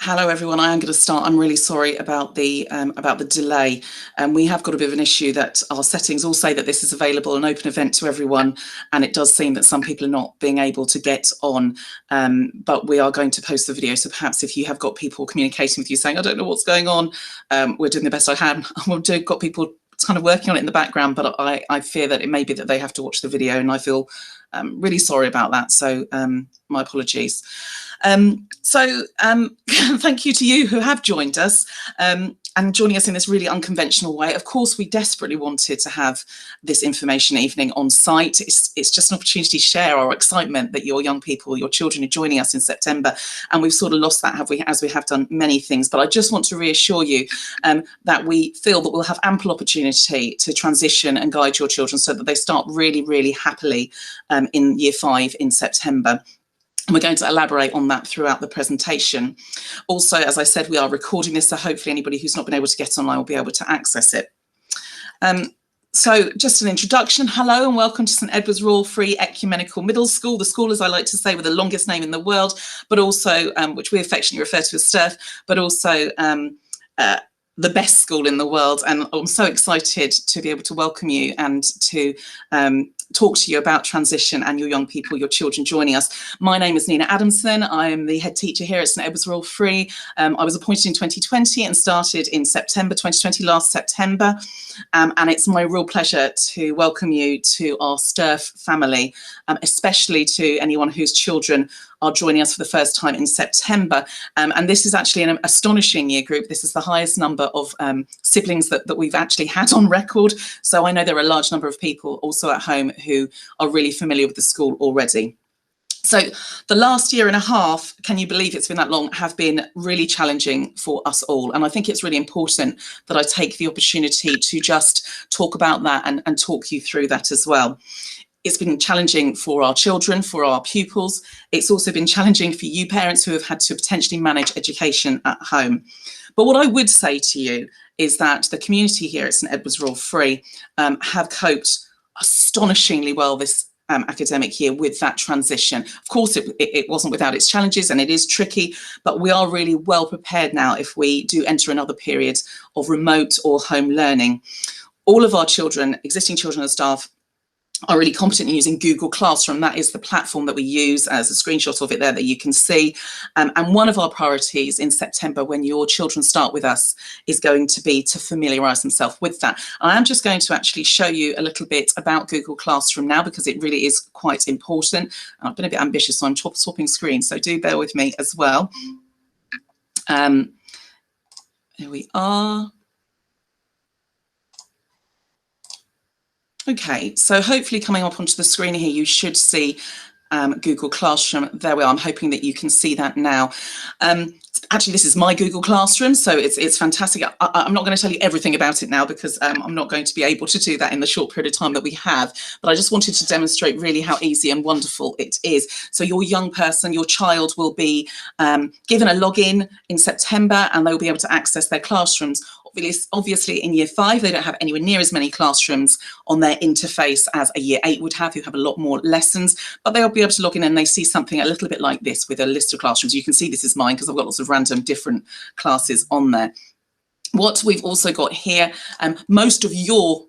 Hello everyone, I am going to start. I'm really sorry about the delay. We have got a bit of an issue that our settings all say that this is available, an open event to everyone, and it does seem that some people are not being able to get on, but we are going to post the video, so perhaps if you have got people communicating with you saying, I don't know what's going on, we're doing the best I can. We've got people kind of working on it in the background, but I fear that it may be that they have to watch the video, and I feel really sorry about that, so my apologies. Thank you to you who have joined us and joining us in this really unconventional way. Of course, we desperately wanted to have this information evening on site. It's just an opportunity to share our excitement that your young people, your children are joining us in September, and we've sort of lost that, as we have done many things. But I just want to reassure you that we feel that we'll have ample opportunity to transition and guide your children so that they start really, really happily in Year 5 in September. And we're going to elaborate on that throughout the presentation. Also, as I said, we are recording this, so hopefully anybody who's not been able to get online will be able to access it. So just an introduction. Hello and welcome to St Edward's Royal Free Ecumenical Middle School, the school, as I like to say, with the longest name in the world, but also, which we affectionately refer to as STERF, but also the best school in the world. And I'm so excited to be able to welcome you and to talk to you about transition and your young people, your children joining us. My name is Nina Adamson. I am the head teacher here at St Edward's Royal Free. I was appointed in 2020 and started in September 2020, last September. And it's my real pleasure to welcome you to our STERF family, especially to anyone whose children are joining us for the first time in September. And this is actually an astonishing year group. This is the highest number of siblings that we've actually had on record. So I know there are a large number of people also at home who are really familiar with the school already. So the last year and a half, can you believe it's been that long, have been really challenging for us all. And I think it's really important that I take the opportunity to just talk about that and talk you through that as well. It's been challenging for our children, for our pupils. It's also been challenging for you parents who have had to potentially manage education at home. But what I would say to you is that the community here at St Edward's Royal Free have coped astonishingly well this academic year with that transition. Of course, it wasn't without its challenges and it is tricky, but we are really well prepared now if we do enter another period of remote or home learning. All of our children, existing children and staff, are really competent in using Google Classroom. That is the platform that we use, as a screenshot of it there that you can see. And one of our priorities in September when your children start with us is going to be to familiarise themselves with that. I am just going to actually show you a little bit about Google Classroom now because it really is quite important. I've been a bit ambitious, so I'm swapping screens, so do bear with me as well. Here we are. Okay, so hopefully coming up onto the screen here, you should see Google Classroom. There we are. I'm hoping that you can see that now. Actually, this is my Google Classroom, so it's fantastic. I'm not going to tell you everything about it now because I'm not going to be able to do that in the short period of time that we have, but I just wanted to demonstrate really how easy and wonderful it is. So your young person, your child will be given a login in September and they'll be able to access their classrooms. Obviously, in Year 5, they don't have anywhere near as many classrooms on their interface as a Year 8 would have, who have a lot more lessons, but they'll be able to log in and they see something a little bit like this with a list of classrooms. You can see this is mine because I've got lots of random different classes on there. What we've also got here, most of your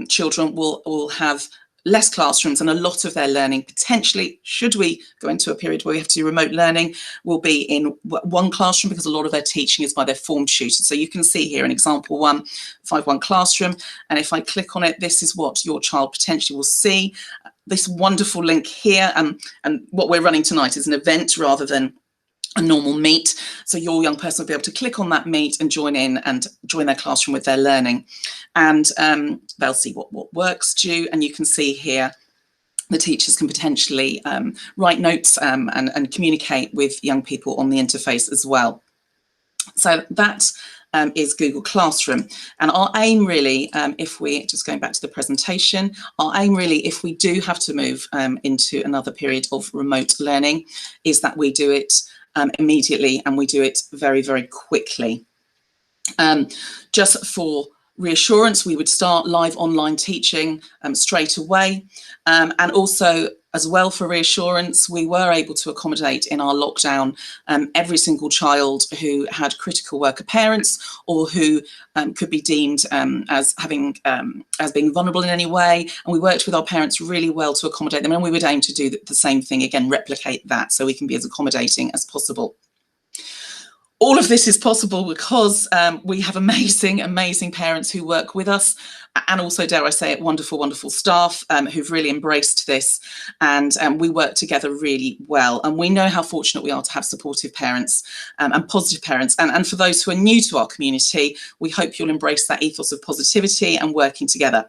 children will have less classrooms and a lot of their learning potentially, should we go into a period where we have to do remote learning, will be in one classroom because a lot of their teaching is by their form tutors. So you can see here an example 5.1 classroom, and if I click on it, this is what your child potentially will see. This wonderful link here, and what we're running tonight is an event rather than a normal meet, so your young person will be able to click on that meet and join in and join their classroom with their learning, and they'll see what work's due, and you can see here the teachers can potentially write notes and communicate with young people on the interface as well. So that is Google Classroom, and our aim really, if we just going back to the presentation, our aim really, if we do have to move into another period of remote learning, is that we do it immediately and we do it very, very quickly. Just for reassurance, we would start live online teaching straight away, and also As well, for reassurance, we were able to accommodate in our lockdown every single child who had critical worker parents or who could be deemed as being vulnerable in any way. And we worked with our parents really well to accommodate them. And we would aim to do the same thing again, replicate that, so we can be as accommodating as possible. All of this is possible because we have amazing, amazing parents who work with us, and also, dare I say it, wonderful, wonderful staff who've really embraced this, and we work together really well. And we know how fortunate we are to have supportive parents and positive parents. And for those who are new to our community, we hope you'll embrace that ethos of positivity and working together.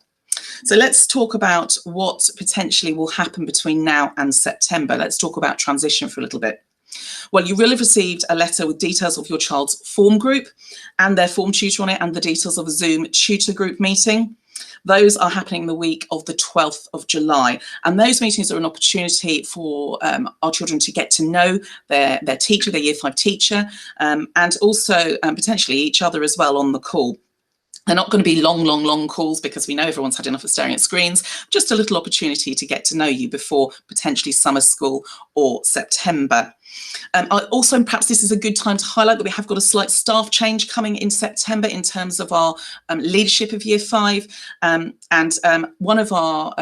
So let's talk about what potentially will happen between now and September. Let's talk about transition for a little bit. Well, you will have received a letter with details of your child's form group and their form tutor on it, and the details of a Zoom tutor group meeting. Those are happening the week of the 12th of July. And those meetings are an opportunity for our children to get to know their teacher, their Year 5 teacher, and also potentially each other as well on the call. They're not going to be long, long, long calls because we know everyone's had enough of staring at screens. Just a little opportunity to get to know you before potentially summer school or September. Also, perhaps this is a good time to highlight that we have got a slight staff change coming in September in terms of our leadership of Year 5. And one of our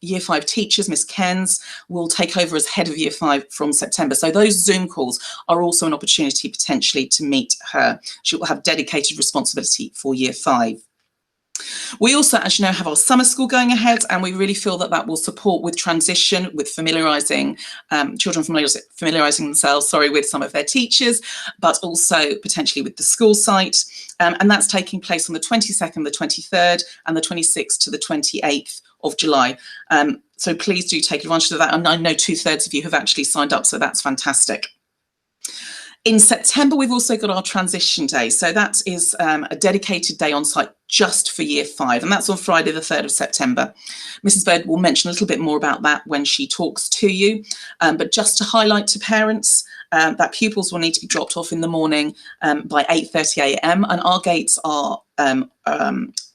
Year 5 teachers, Miss Kens, will take over as head of Year 5 from September. So those Zoom calls are also an opportunity potentially to meet her. She will have dedicated responsibility for Year 5. We also, as you know, have our summer school going ahead, and we really feel that that will support with transition, with familiarising children, familiarising themselves, with some of their teachers, but also potentially with the school site. And that's taking place on the 22nd, the 23rd, and the 26th to the 28th of July. So please do take advantage of that. And I know 2/3 of you have actually signed up, so that's fantastic. In September, we've also got our transition day. So that is a dedicated day on site just for Year 5, and that's on Friday, the 3rd of September. Mrs. Bird will mention a little bit more about that when she talks to you. But just to highlight to parents that pupils will need to be dropped off in the morning by 8:30 a.m. and our gates are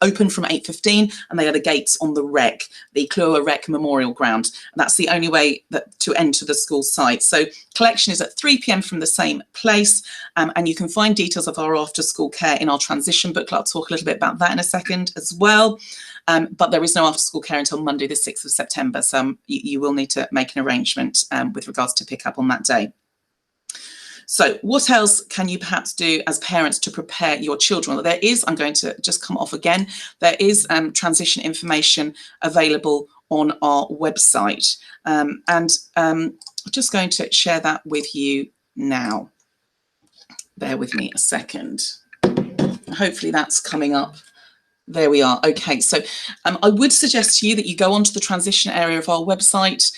open from 8:15, and they are the gates on the rec, the Clua Rec Memorial Ground. And that's the only way to enter the school site. So collection is at 3 p.m. from the same place, and you can find details of our after school care in our transition booklet. I'll talk a little bit about that in a second as well. But there is no after school care until Monday the 6th of September, so you will need to make an arrangement with regards to pick up on that day. So what else can you perhaps do as parents to prepare your children? Well, there is, I'm going to just come off again, there is transition information available on our website. And I'm just going to share that with you now. Bear with me a second. Hopefully that's coming up. There we are. Okay, so I would suggest to you that you go onto the transition area of our website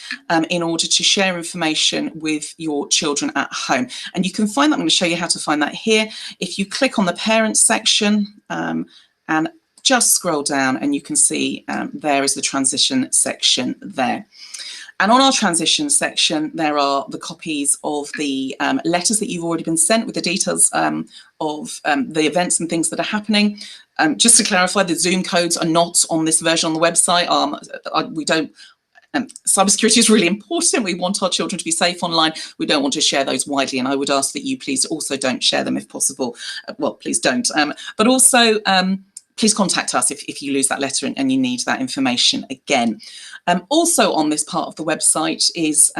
in order to share information with your children at home. And you can find that, I'm going to show you how to find that here. If you click on the parents section and just scroll down, and you can see there is the transition section there. And on our transition section, there are the copies of the letters that you've already been sent with the details of the events and things that are happening. Just to clarify, the Zoom codes are not on this version on the website. We don't. Cybersecurity is really important. We want our children to be safe online. We don't want to share those widely, and I would ask that you please also don't share them if possible. Well, please don't. But also, please contact us if you lose that letter and you need that information again. Also on this part of the website is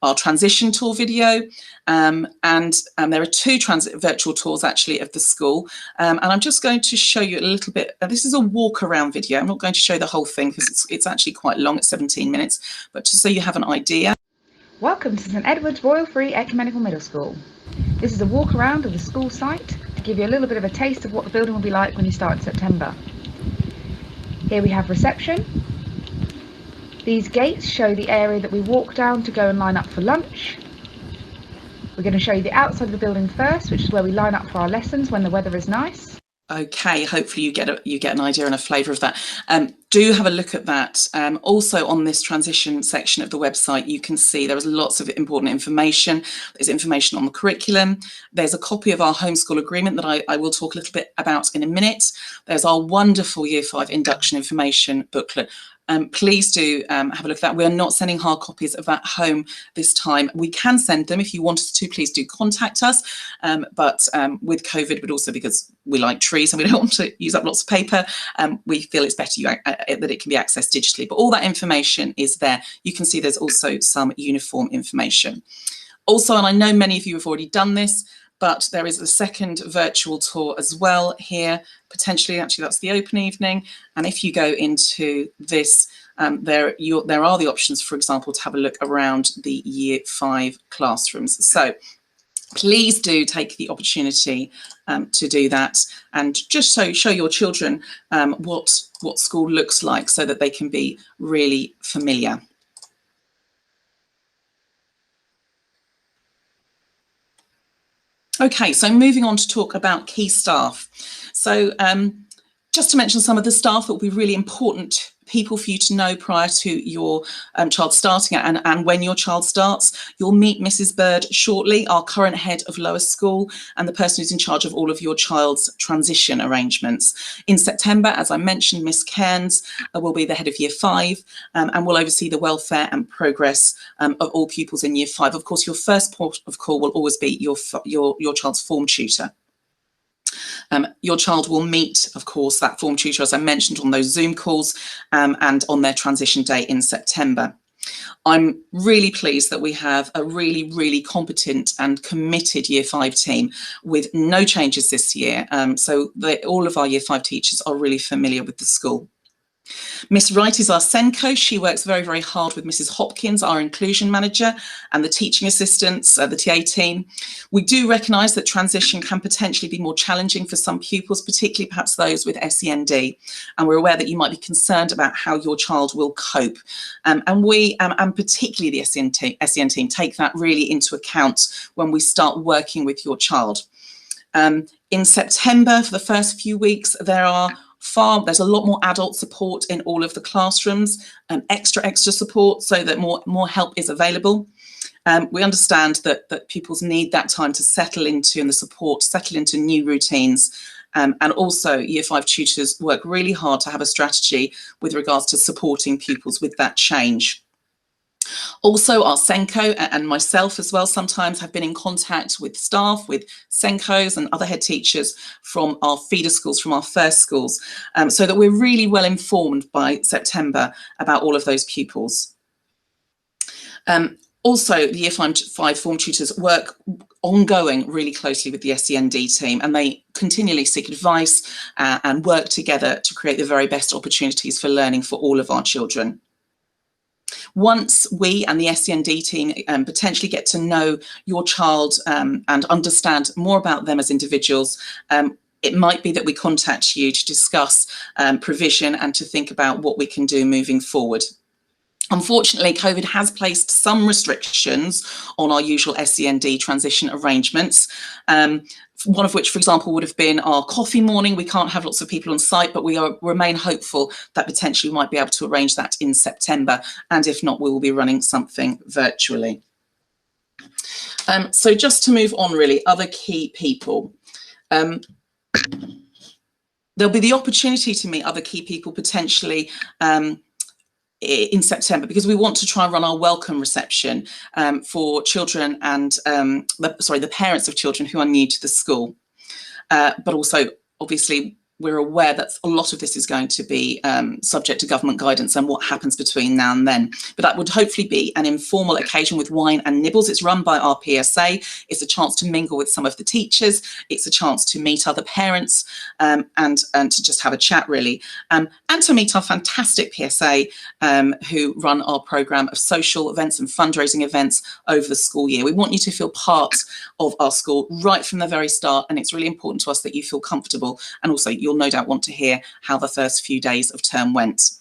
our transition tour video, and there are two virtual tours actually of the school, and I'm just going to show you a little bit. This is a walk around video. I'm not going to show the whole thing because it's actually quite long, it's 17 minutes, but just so you have an idea. Welcome to St Edward's Royal Free Ecumenical Middle School. This is a walk around of the school site to give you a little bit of a taste of what the building will be like when you start in September. Here we have reception. These gates show the area that we walk down to go and line up for lunch. We're going to show you the outside of the building first, which is where we line up for our lessons when the weather is nice. Okay, hopefully you get an idea and a flavour of that. Do have a look at that. Also on this transition section of the website, you can see there is lots of important information. There's information on the curriculum. There's a copy of our homeschool agreement that I will talk a little bit about in a minute. There's our wonderful Year 5 induction information booklet. please do have a look at that. We are not sending hard copies of that home this time. We can send them if you want us to. Please do contact us. But with COVID, but also because we like trees and we don't want to use up lots of paper, we feel it's better that it can be accessed digitally. But all that information is there. You can see there's also some uniform information. Also, and I know many of you have already done this, but there is a second virtual tour as well here, potentially. Actually, that's the open evening. And if you go into this, there are the options, for example, to have a look around the Year 5 classrooms. So please do take the opportunity to do that, and just show your children what school looks like, so that they can be really familiar. Okay, so moving on to talk about key staff. So just to mention some of the staff that will be really important people for you to know prior to your child starting, and when your child starts. You'll meet Mrs. Bird shortly, our current head of lower school, and the person who's in charge of all of your child's transition arrangements. In September, as I mentioned, Miss Cairns will be the head of Year 5 and will oversee the welfare and progress of all pupils in Year 5. Of course, your first port of call will always be your child's form tutor. Your child will meet, of course, that form tutor, as I mentioned, on those Zoom calls and on their transition day in September. I'm really pleased that we have a really, really competent and committed Year 5 team with no changes this year. So all of our Year 5 teachers are really familiar with the school. Miss Wright is our SENCO. She works very, very hard with Mrs. Hopkins, our inclusion manager, and the teaching assistants, the TA team. We do recognise that transition can potentially be more challenging for some pupils, particularly perhaps those with SEND. And we're aware that you might be concerned about how your child will cope. And we, and particularly the SEN team, take that really into account when we start working with your child. In September, for the first few weeks, there's a lot more adult support in all of the classrooms, extra support, so that more help is available. We understand that pupils need that time to settle into, and the support, settle into new routines. And also Year 5 tutors work really hard to have a strategy with regards to supporting pupils with that change. Also, our SENCO and myself as well sometimes have been in contact with staff, with SENCOs and other head teachers from our feeder schools, from our first schools, so that we're really well informed by September about all of those pupils. Also, the Year 5 form tutors work ongoing really closely with the SEND team, and they continually seek advice and work together to create the very best opportunities for learning for all of our children. Once we and the SEND team potentially get to know your child and understand more about them as individuals, it might be that we contact you to discuss provision and to think about what we can do moving forward. Unfortunately, COVID has placed some restrictions on our usual SEND transition arrangements. One of which, for example, would have been our coffee morning. We can't have lots of people on site, but we remain hopeful that potentially we might be able to arrange that in September. And if not, we will be running something virtually. So just to move on, really, other key people. There'll be the opportunity to meet other key people potentially in September, because we want to try and run our welcome reception for children and the parents of children who are new to the school. But also, obviously, we're aware that a lot of this is going to be subject to government guidance and what happens between now and then. But that would hopefully be an informal occasion with wine and nibbles. It's run by our PSA. It's a chance to mingle with some of the teachers. It's a chance to meet other parents and to just have a chat, really. And to meet our fantastic PSA who run our programme of social events and fundraising events over the school year. We want you to feel part of our school right from the very start, and it's really important to us that you feel comfortable, and also you'll no doubt want to hear how the first few days of term went.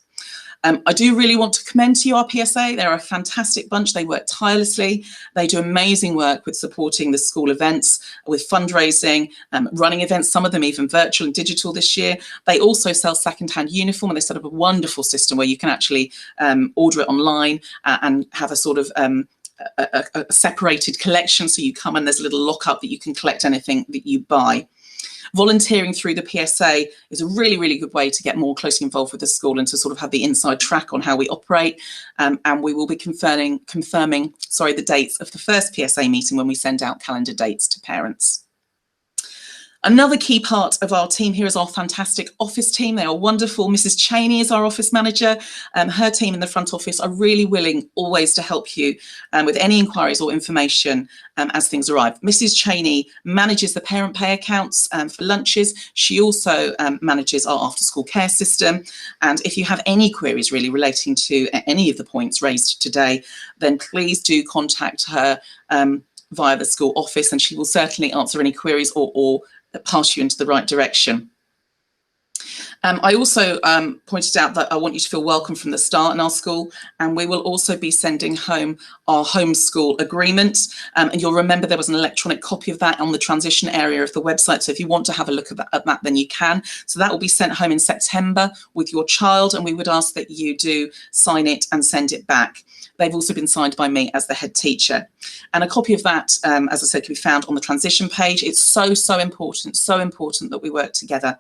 I do really want to commend to you our PSA. They're a fantastic bunch. They work tirelessly. They do amazing work with supporting the school events, with fundraising, running events, some of them even virtual and digital this year. They also sell second-hand uniform, and they set up a wonderful system where you can actually order it online and have a sort of a separated collection. So you come and there's a little lockup that you can collect anything that you buy. Volunteering through the PSA is a really, really good way to get more closely involved with the school and to sort of have the inside track on how we operate. And we will be confirming the dates of the first PSA meeting when we send out calendar dates to parents. Another key part of our team here is our fantastic office team. They are wonderful. Mrs. Cheney is our office manager. Her team in the front office are really willing always to help you with any inquiries or information as things arrive. Mrs. Cheney manages the parent pay accounts for lunches. She also manages our after school care system. And if you have any queries really relating to any of the points raised today, then please do contact her via the school office, and she will certainly answer any queries or pass you into the right direction. I also pointed out that I want you to feel welcome from the start in our school, and we will also be sending home our homeschool agreement. And you'll remember there was an electronic copy of that on the transition area of the website. So if you want to have a look at that, then you can. So that will be sent home in September with your child, and we would ask that you do sign it and send it back. They've also been signed by me as the head teacher. And a copy of that, as I said, can be found on the transition page. It's so important that we work together.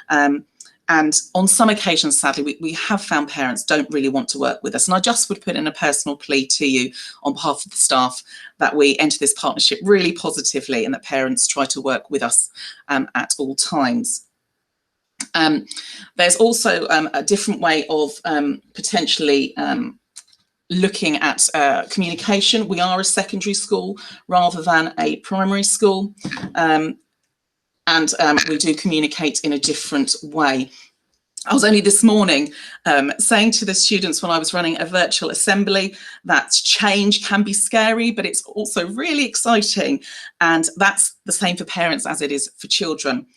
And on some occasions, sadly, we have found parents don't really want to work with us. And I just would put in a personal plea to you on behalf of the staff that we enter this partnership really positively and that parents try to work with us at all times. There's also a different way of potentially looking at communication. We are a secondary school rather than a primary school. And we do communicate in a different way. I was only this morning saying to the students when I was running a virtual assembly that change can be scary, but it's also really exciting. And that's the same for parents as it is for children.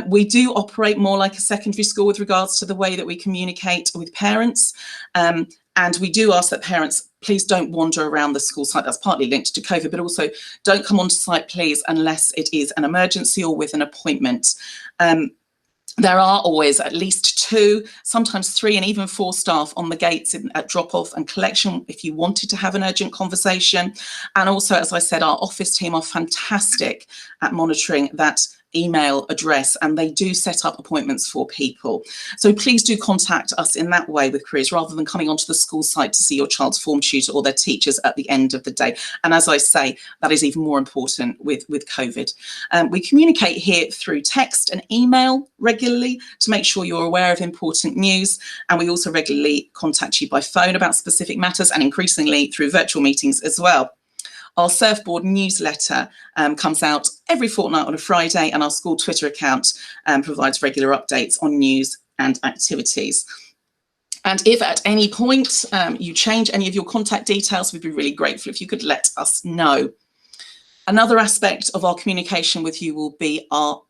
We do operate more like a secondary school with regards to the way that we communicate with parents. And we do ask that parents please don't wander around the school site. That's partly linked to COVID, but also don't come onto site, please, unless it is an emergency or with an appointment. There are always at least 2, sometimes 3 and even 4 staff on the gates at drop-off and collection if you wanted to have an urgent conversation. And also, as I said, our office team are fantastic at monitoring that email address, and they do set up appointments for people. So please do contact us in that way with queries rather than coming onto the school site to see your child's form tutor or their teachers at the end of the day. And as I say, that is even more important with COVID. We communicate here through text and email regularly to make sure you're aware of important news, and we also regularly contact you by phone about specific matters and increasingly through virtual meetings as well. Our Surfboard newsletter comes out every fortnight on a Friday, and our school Twitter account provides regular updates on news and activities. And if at any point you change any of your contact details, we'd be really grateful if you could let us know. Another aspect of our communication with you will be our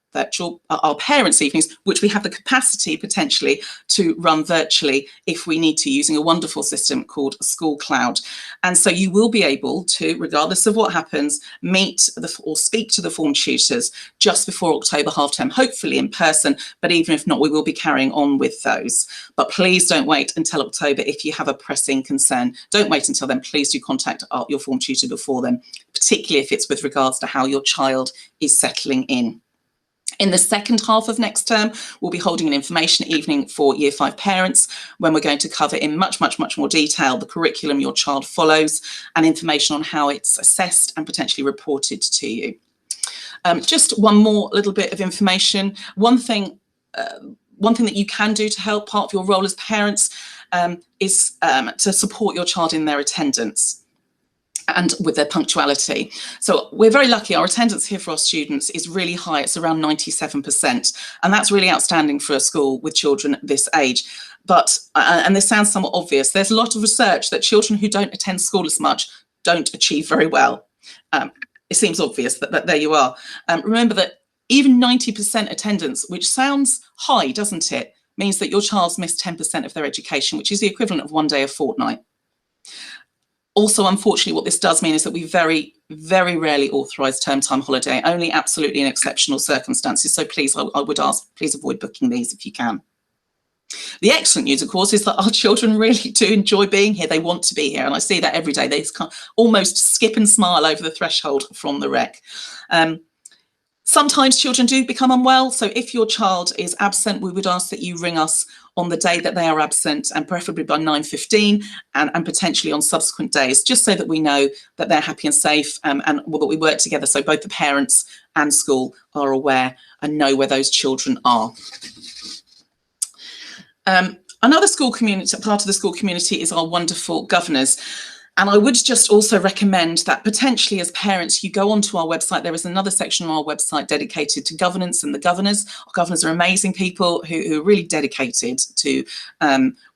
parents' evenings, which we have the capacity potentially to run virtually if we need to, using a wonderful system called School Cloud. And so you will be able to, regardless of what happens, meet or speak to the form tutors just before October half term, hopefully in person, but even if not, we will be carrying on with those. But please don't wait until October if you have a pressing concern. Don't wait until then. Please do contact your form tutor before then, particularly if it's with regards to how your child is settling in. In the second half of next term, we'll be holding an information evening for Year 5 parents when we're going to cover in much more detail the curriculum your child follows and information on how it's assessed and potentially reported to you. Just one more little bit of information. One thing that you can do to help, part of your role as parents, is to support your child in their attendance and with their punctuality. So we're very lucky. Our attendance here for our students is really high. It's around 97%. And that's really outstanding for a school with children this age. But, and this sounds somewhat obvious, there's a lot of research that children who don't attend school as much don't achieve very well. It seems obvious that there you are. Remember that even 90% attendance, which sounds high, doesn't it, means that your child's missed 10% of their education, which is the equivalent of 1 day a fortnight. Also, unfortunately, what this does mean is that we very rarely authorise term time holiday, only absolutely in exceptional circumstances. So please, I would ask, please avoid booking these if you can. The excellent news, of course, is that our children really do enjoy being here. They want to be here, and I see that every day. They almost skip and smile over the threshold from the rec. Sometimes children do become unwell, so if your child is absent, we would ask that you ring us on the day that they are absent, and preferably by 9:15, and potentially on subsequent days, just so that we know that they're happy and safe, and that we work together so both the parents and school are aware and know where those children are. Another school community, part of the school community, is our wonderful governors. And I would just also recommend that potentially as parents, you go onto our website. There is another section on our website dedicated to governance and the governors. Our governors are amazing people who are really dedicated to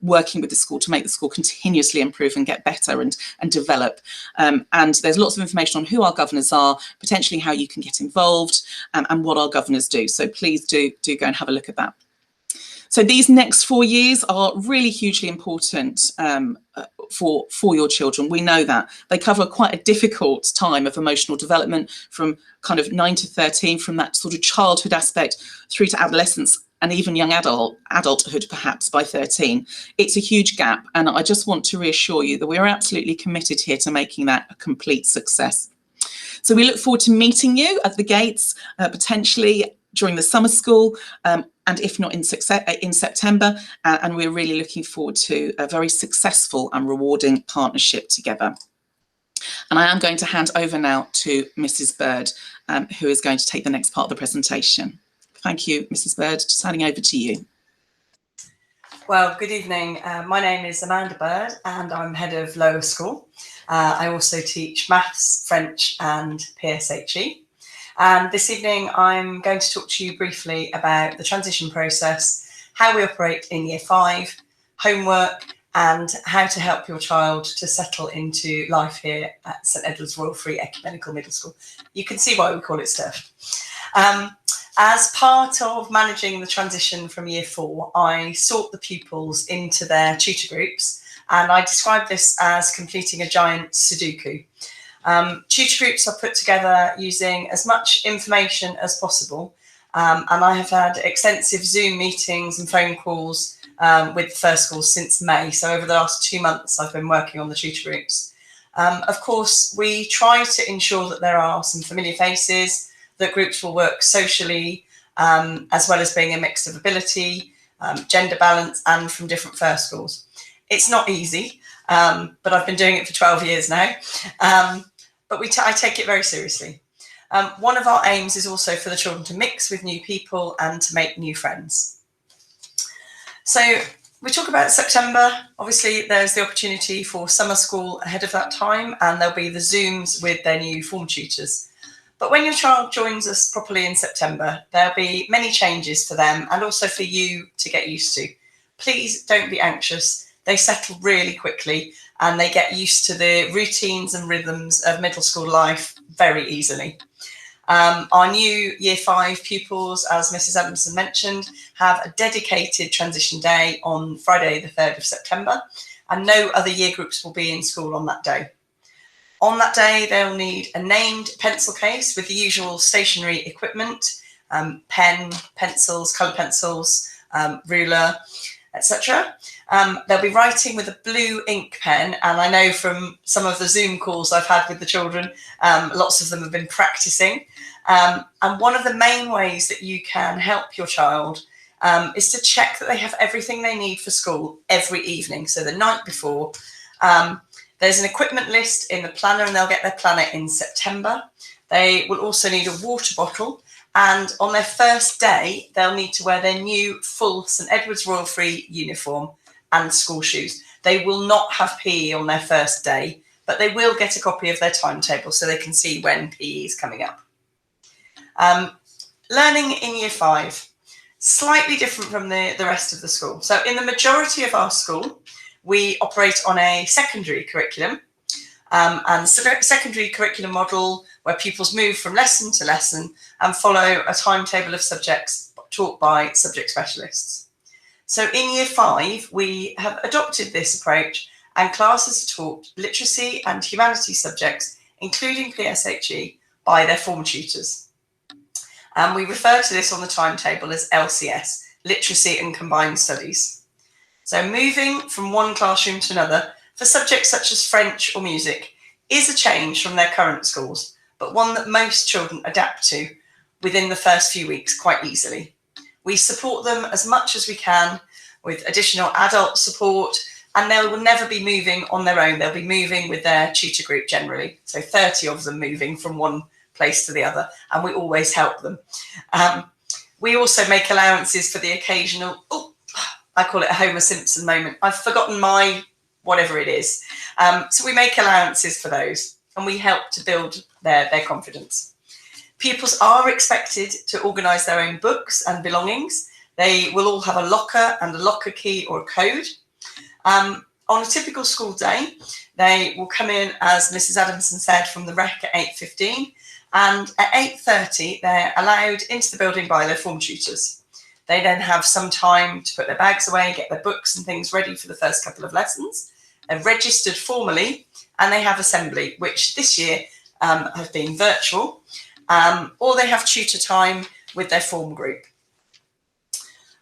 working with the school to make the school continuously improve and get better and develop. And there's lots of information on who our governors are, potentially how you can get involved, and what our governors do. So please do go and have a look at that. So these next 4 years are really hugely important for your children. We know that. They cover quite a difficult time of emotional development, from kind of 9 to 13, from that sort of childhood aspect through to adolescence and even young adulthood perhaps by 13. It's a huge gap, and I just want to reassure you that we're absolutely committed here to making that a complete success. So we look forward to meeting you at the gates, potentially during the summer school, and if not in September, and we're really looking forward to a very successful and rewarding partnership together. And I am going to hand over now to Mrs. Bird, who is going to take the next part of the presentation. Thank you, Mrs. Bird. Just handing over to you. Well, good evening. My name is Amanda Bird and I'm head of lower school. I also teach maths, French and PSHE. And this evening, I'm going to talk to you briefly about the transition process, how we operate in Year 5, homework, and how to help your child to settle into life here at St Edward's Royal Free Ecumenical Middle School. You can see why we call it STEF. As part of managing the transition from Year 4, I sort the pupils into their tutor groups, and I describe this as completing a giant Sudoku. Tutor groups are put together using as much information as possible, and I have had extensive Zoom meetings and phone calls with first schools since May. So over the last 2 months, I've been working on the tutor groups. Of course, we try to ensure that there are some familiar faces, that groups will work socially, as well as being a mix of ability, gender balance, and from different first schools. It's not easy, but I've been doing it for 12 years now. But I take it very seriously. One of our aims is also for the children to mix with new people and to make new friends. So we talk about September. Obviously, there's the opportunity for summer school ahead of that time, and there'll be the Zooms with their new form tutors. But when your child joins us properly in September, there'll be many changes for them and also for you to get used to. Please don't be anxious. They settle really quickly and they get used to the routines and rhythms of middle school life very easily. Our new Year 5 pupils, as Mrs. Adamson mentioned, have a dedicated transition day on Friday the 3rd of September, and no other year groups will be in school on that day. On that day, they'll need a named pencil case with the usual stationery equipment, pen, pencils, colour pencils, ruler, etc. They'll be writing with a blue ink pen, and I know from some of the Zoom calls I've had with the children, lots of them have been practicing. And one of the main ways that you can help your child is to check that they have everything they need for school every evening. So the night before, there's an equipment list in the planner, and they'll get their planner in September. They will also need a water bottle. And on their first day, they'll need to wear their new full St Edward's Royal Free uniform and school shoes. They will not have PE on their first day, but they will get a copy of their timetable so they can see when PE is coming up. Learning in Year 5, slightly different from the rest of the school. So in the majority of our school, we operate on a secondary curriculum, and secondary curriculum model where pupils move from lesson to lesson and follow a timetable of subjects taught by subject specialists. So in Year 5, we have adopted this approach, and classes are taught literacy and humanities subjects, including PSHE, by their form tutors. And we refer to this on the timetable as LCS, Literacy and Combined Studies. So moving from one classroom to another for subjects such as French or music is a change from their current schools, but one that most children adapt to. within the first few weeks quite easily. We support them as much as we can with additional adult support, and they will never be moving on their own. They'll be moving with their tutor group generally. So 30 of them moving from one place to the other, and we always help them. We also make allowances for the occasional, I call it a Homer Simpson moment. I've forgotten my whatever it is. So we make allowances for those, and we help to build their confidence. Pupils are expected to organise their own books and belongings. They will all have a locker and a locker key or a code. On a typical school day, they will come in, as Mrs. Adamson said, from the rec at 8:15, and at 8:30 they're allowed into the building by their form tutors. They then have some time to put their bags away, get their books and things ready for the first couple of lessons. They're registered formally, and they have assembly, which this year has been virtual, or they have tutor time with their form group.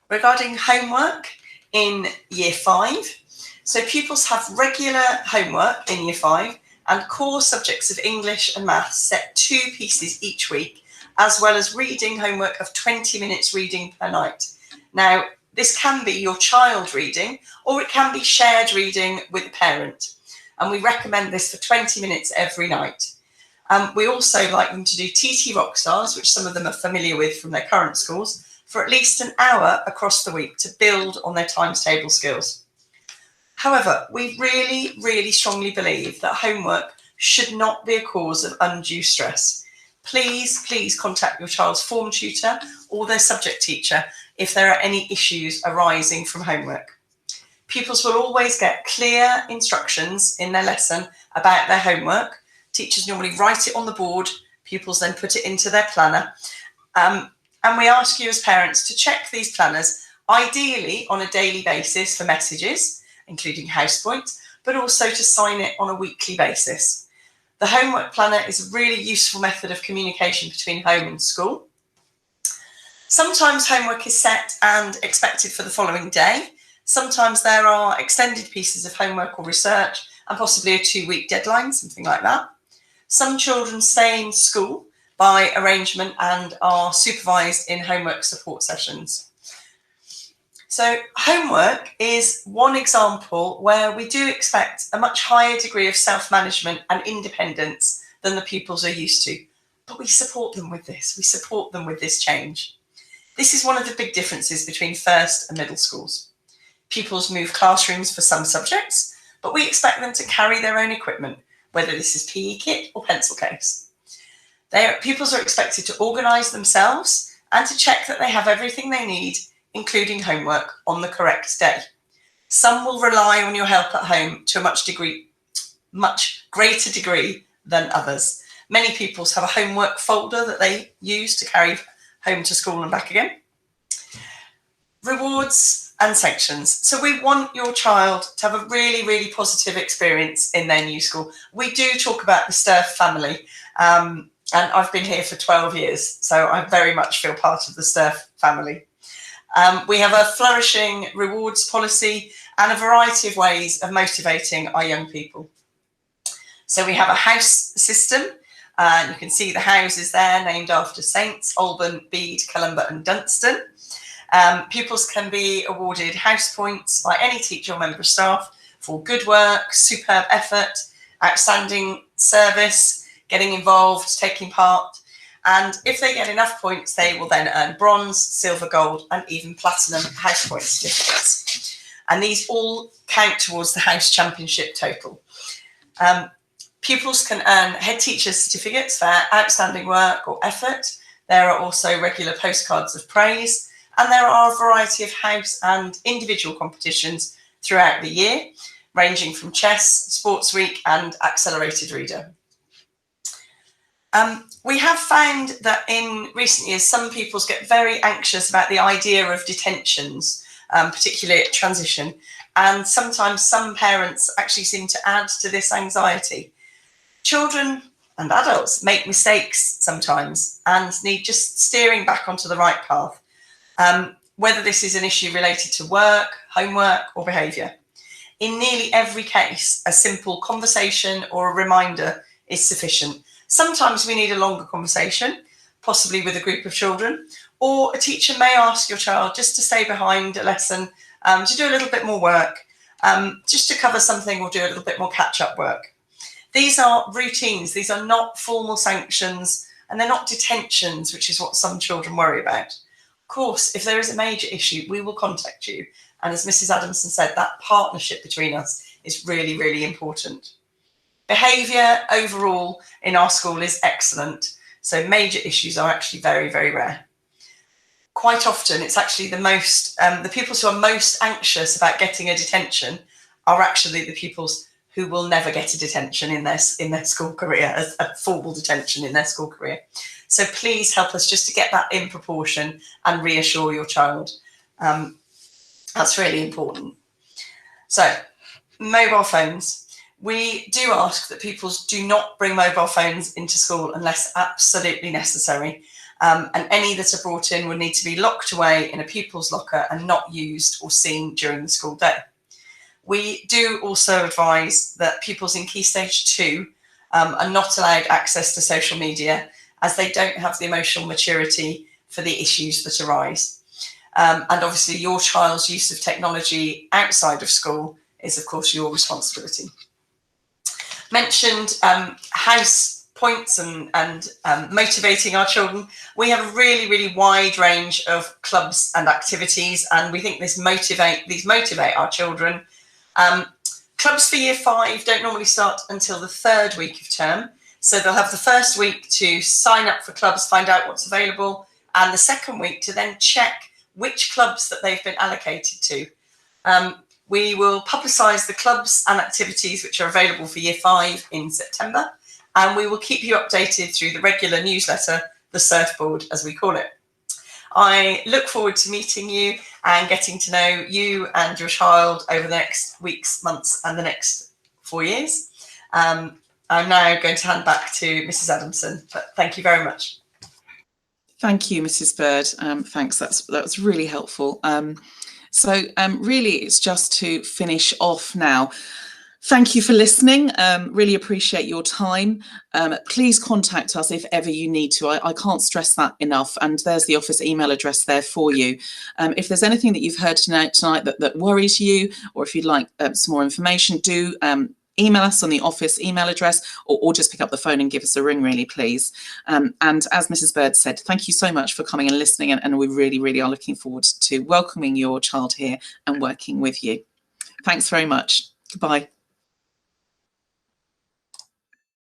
Regarding homework in Year 5, so pupils have regular homework in Year 5 and core subjects of English and Maths set 2 pieces each week, as well as reading homework of 20 minutes reading per night. Now, this can be your child reading, or it can be shared reading with a parent. And we recommend this for 20 minutes every night. We also like them to do TT Rockstars, which some of them are familiar with from their current schools, for at least an hour across the week to build on their times table skills. However, we really, really strongly believe that homework should not be a cause of undue stress. Please contact your child's form tutor or their subject teacher if there are any issues arising from homework. Pupils will always get clear instructions in their lesson about their homework. Teachers normally write it on the board, pupils then put it into their planner. And we ask you as parents to check these planners, ideally on a daily basis for messages, including house points, but also to sign it on a weekly basis. The homework planner is a really useful method of communication between home and school. Sometimes homework is set and expected for the following day. Sometimes there are extended pieces of homework or research and possibly a 2-week deadline, something like that. Some children stay in school by arrangement and are supervised in homework support sessions. So homework is one example where we do expect a much higher degree of self-management and independence than the pupils are used to, but we support them with this. We support them with this change. This is one of the big differences between first and middle schools. Pupils move classrooms for some subjects, but we expect them to carry their own equipment, whether this is PE kit or pencil case. Pupils are expected to organise themselves and to check that they have everything they need, including homework, on the correct day. Some will rely on your help at home to a much greater degree than others. Many pupils have a homework folder that they use to carry home to school and back again. Rewards and sanctions. So we want your child to have a really, really positive experience in their new school. We do talk about the Sturf family, and I've been here for 12 years, so I very much feel part of the Sturf family. We have a flourishing rewards policy and a variety of ways of motivating our young people. So we have a house system. You can see the houses there named after saints: Alban, Bede, Columba and Dunstan. Pupils can be awarded house points by any teacher or member of staff for good work, superb effort, outstanding service, getting involved, taking part. And if they get enough points, they will then earn bronze, silver, gold, and even platinum house point certificates. And these all count towards the house championship total. Pupils can earn head teacher certificates for outstanding work or effort. There are also regular postcards of praise, and there are a variety of house and individual competitions throughout the year, ranging from chess, sports week, and accelerated reader. We have found that in recent years, some pupils get very anxious about the idea of detentions, particularly at transition. And sometimes some parents actually seem to add to this anxiety. Children and adults make mistakes sometimes and need just steering back onto the right path, whether this is an issue related to work, homework, or behaviour. In nearly every case, a simple conversation or a reminder is sufficient. Sometimes we need a longer conversation, possibly with a group of children, or a teacher may ask your child just to stay behind a lesson, to do a little bit more work, just to cover something or do a little bit more catch-up work. These are routines, these are not formal sanctions, and they're not detentions, which is what some children worry about. Of course, if there is a major issue, we will contact you. And as Mrs. Adamson said, that partnership between us is really, really important. Behaviour overall in our school is excellent, so major issues are actually very, very rare. Quite often, it's actually the pupils who are most anxious about getting a detention are actually the pupils who will never get a detention in their school career, a formal detention in their school career. So please help us just to get that in proportion and reassure your child. That's really important. So, mobile phones. We do ask that pupils do not bring mobile phones into school unless absolutely necessary. And any that are brought in will need to be locked away in a pupil's locker and not used or seen during the school day. We do also advise that pupils in Key Stage 2 are not allowed access to social media as they don't have the emotional maturity for the issues that arise. And obviously your child's use of technology outside of school is of course your responsibility. Mentioned house points and motivating our children. We have a really, really wide range of clubs and activities, and we think these motivate our children. Clubs for Year 5 don't normally start until the 3rd week of term. So they'll have the first week to sign up for clubs, find out what's available, and the second week to then check which clubs that they've been allocated to. We will publicise the clubs and activities which are available for Year 5 in September, and we will keep you updated through the regular newsletter, the Surfboard, as we call it. I look forward to meeting you and getting to know you and your child over the next weeks, months, and the next 4 years. I'm now going to hand back to Mrs. Adamson, but thank you very much. Thank you, Mrs. Bird. Thanks, that was really helpful. So really, it's just to finish off now. Thank you for listening. Really appreciate your time. Please contact us if ever you need to. I can't stress that enough. And there's the office email address there for you. If there's anything that you've heard tonight that worries you, or if you'd like some more information, do email us on the office email address, or just pick up the phone and give us a ring, really, please. And as Mrs. Bird said, thank you so much for coming and listening. And we really, really are looking forward to welcoming your child here and working with you. Thanks very much. Goodbye.